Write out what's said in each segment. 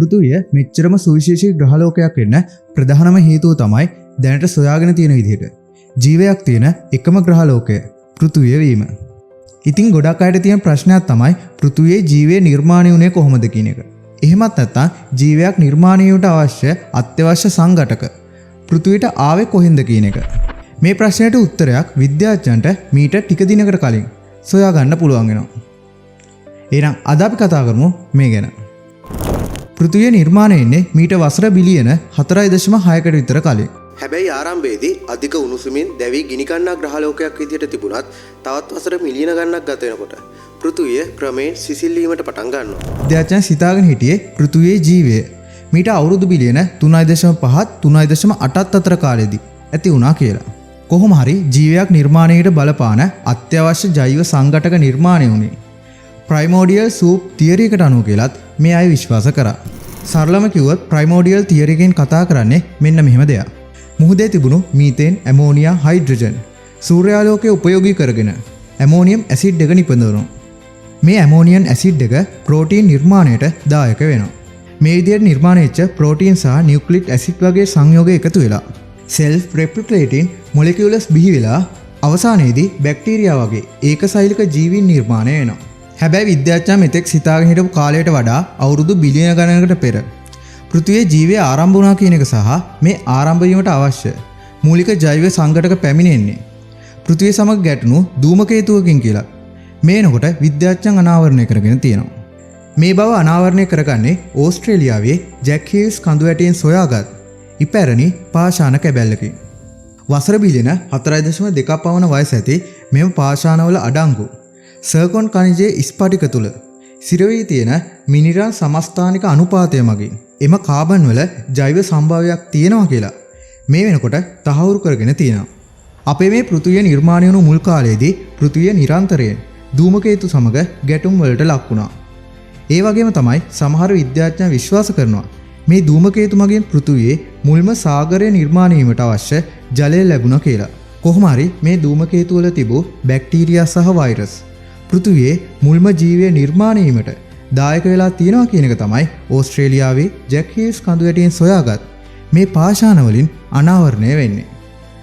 පෘථුවිය මෙච්චරම සුවිශේෂී ග්‍රහලෝකයක් වෙන්න ප්‍රධානම හේතුව තමයි දැනට සොයාගෙන තියෙන විදිහට ජීවයක් තියෙන එකම ග්‍රහලෝකය පෘථුවිය වීම. ඉතින් ගොඩක් අයට තියෙන ප්‍රශ්නයක් තමයි පෘථුවියේ ජීවය නිර්මාණය වුණේ කොහොමද කියන එක. එහෙමත් නැත්නම් ජීවයක් නිර්මාණය වීමට අවශ්‍ය අත්‍යවශ්‍ය සංඝටක පෘථුවියට ආවේ කොහෙන්ද කියන එක. මේ ප්‍රශ්නයට උත්තරයක් විද්‍යාඥයන්ට මීට ටික දිනකට කලින් සොයා ගන්න පුළුවන් වෙනවා. එහෙනම් අද අපි කතා කරමු මේ ගැන. පෘථුවිය නිර්මාණය වෙන්නේ මීට වසර බිලියන 4.6කට විතර කලින්. හැබැයි ආරම්භයේදී අධික උණුසුමින් දැවි ගිනිකන්නා ග්‍රහලෝකයක් විදිහට තිබුණත් තවත් වසර මිලියන ගණනක් ගත වෙනකොට පෘථුවිය ක්‍රමයෙන් සිසිල් වීමට පටන් ගන්නවා. විද්‍යාඥයන් සිතාගෙන හිටියේ පෘථුවියේ ජීවය මීට අවුරුදු බිලියන 3.5 3.8 අතර කාලෙදී ඇති වුණා කියලා. කොහොම හරි ජීවයක් නිර්මාණයට බලපාන අත්‍යවශ්‍ය ජෛව සංඝටක නිර්මාණය වුණේ ප්‍රයිමෝඩියල් සූප් තියරි එකට අනුව කියලාත් මේ අය විශ්වාස කරා. සරලම කිව්වොත් ප්‍රයිමෝඩියල් තියරි එකෙන් කතා කරන්නේ මෙන්න මෙහෙම දෙයක්. මුහුදේ තිබුණු මීතේන්, ඇමෝනියා, හයිඩ්‍රජන් සූර්යාලෝකයේ උපයෝගී කරගෙන ඇමෝනියම් ඇසිඩ් එක නිපදවනවා. මේ ඇමෝනියම් ඇසිඩ් එක ප්‍රෝටීන් නිර්මාණයට දායක වෙනවා. මේ විදිහට නිර්මාණය වෙච්ච ප්‍රෝටීන් සහ නියුක්ලික් ඇසිඩ් වගේ සංයෝග එකතු වෙලා self replicating molecules බිහි වෙලා අවසානයේදී බැක්ටීරියා වගේ ඒකසෛලික ජීවීන් නිර්මාණය වෙනවා. හැබැයි විද්‍යාඥයන් මෙතෙක් සිතාගෙන හිටපු කාලයට වඩා අවුරුදු බිලියන ගණනකට පෙර පෘථිවියේ ජීවය ආරම්භ වුණා කියන එක සහ මේ ආරම්භ වීමට අවශ්‍ය මූලික ජෛව සංඝටක පැමිණෙන්නේ පෘථිවිය සමග ගැටුණු ධූමකේතුවකින් කියලා මේනකොට විද්‍යාඥයන් අනාවරණය කරගෙන තියෙනවා. මේ බව අනාවරණය කරගන්නේ ඕස්ට්‍රේලියාවේ ජැක් හීල්ස් කඳු වැටියෙන් සොයාගත් ඉපැරණි පාෂාණ කැබැල්ලකින්. වසර බිලියන 4.2ක් පමණ වයස ඇති මෙම පාෂාණවල අඩංගු සර්කොන් khනිජයේ ස්පටික තුල සිරවී තියෙන මිනිරල් සමස්ථානික අනුපාතය මගින් එම කාබන් වල ජෛව සම්භාවයක් තියෙනවා කියලා මේ වෙනකොට තහවුරු කරගෙන තියෙනවා. අපේ මේ පෘථිවිය නිර්මාණය වුණු මුල් කාලයේදී පෘථිවිය නිරන්තරයෙන් ධූමකේතු සමග ගැටුම් වලට ලක් වුණා. ඒ වගේම තමයි සමහර විද්‍යාඥයන් විශ්වාස කරනවා මේ ධූමකේතු මගින් පෘථිවියේ මුල්ම සාගරය නිර්මාණය වීමට අවශ්‍ය ජලය ලැබුණා කියලා. කොහොම හරි මේ ධූමකේතු වල තිබූ බැක්ටීරියා සහ වෛරස් පෘථිවියේ මුල්ම ජීවය නිර්මාණය වීමට දායක වෙලා තියෙනවා කියන එක තමයි ඕස්ට්‍රේලියාවේ ජැක් හීල්ස් කඳු වැටියෙන් සොයාගත් මේ පාෂාණ වලින් අනාවරණය වෙන්නේ.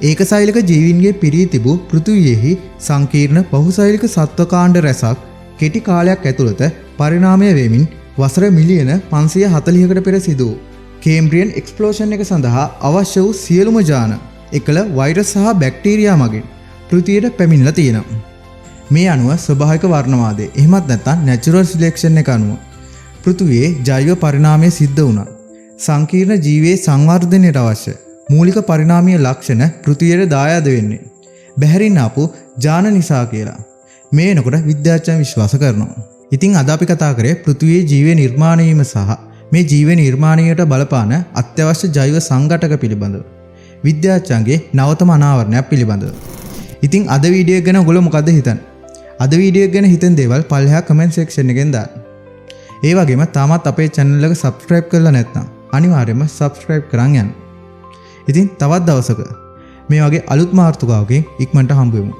ඒකසෛලික ජීවීන්ගේ පිරී තිබූ පෘථිවියෙහි සංකීර්ණ බහුසෛලික සත්ව කාණ්ඩ රැසක් කෙටි කාලයක් ඇතුළත පරිණාමය වෙමින් වසර මිලියන 540කට පෙර සිදු වූ කේම්බ්‍රියන් එක්ස්ප්ලෝෂන් එක සඳහා අවශ්‍ය වූ සියලුම ජාන එකල වෛරස් සහ බැක්ටීරියා මගින් පෘථිවියට පැමිණලා තියෙනවා. මේ අනුව ස්වභාවික වර්ණවාදය එහෙමත් නැත්නම් නැචරල් සිලෙක්ෂන් එක අනුව පෘථිවියේ ජෛව පරිණාමය සිද්ධ වුණා. සංකීර්ණ ජීවයේ සංවර්ධනයට අවශ්‍ය මූලික පරිණාමීය ලක්ෂණ පෘථිවියට දායාද වෙන්නේ බැහැරින් ආපු ජාන නිසා කියලා මේ වෙනකොට විද්‍යාඥයන් විශ්වාස කරනවා. ඉතින් අද අපි කතා කරේ පෘථිවියේ ජීවය නිර්මාණය වීම සහ මේ ජීව නිර්මාණයට බලපාන අත්‍යවශ්‍ය ජෛව සංඝටක පිළිබඳව විද්‍යාඥයන්ගේ නවතම අනාවරණයක් පිළිබඳව. ඉතින් අද වීඩියෝ එක ගැන ඔයගොල්ලෝ මොකද හිතන්නේ? අද වීඩියෝ එක ගැන හිතෙන දේවල් පල්ලෙහා කමෙන්ට් සෙක්ෂන් එකෙන් දාන්න. ඒ වගේම තාමත් අපේ channel එක subscribe කරලා නැත්නම් අනිවාර්යයෙන්ම subscribe කරන් යන්න. ඉතින් තවත් දවසක මේ වගේ අලුත් මාතෘකාවකින් ඉක්මනට හම්බ වෙමු.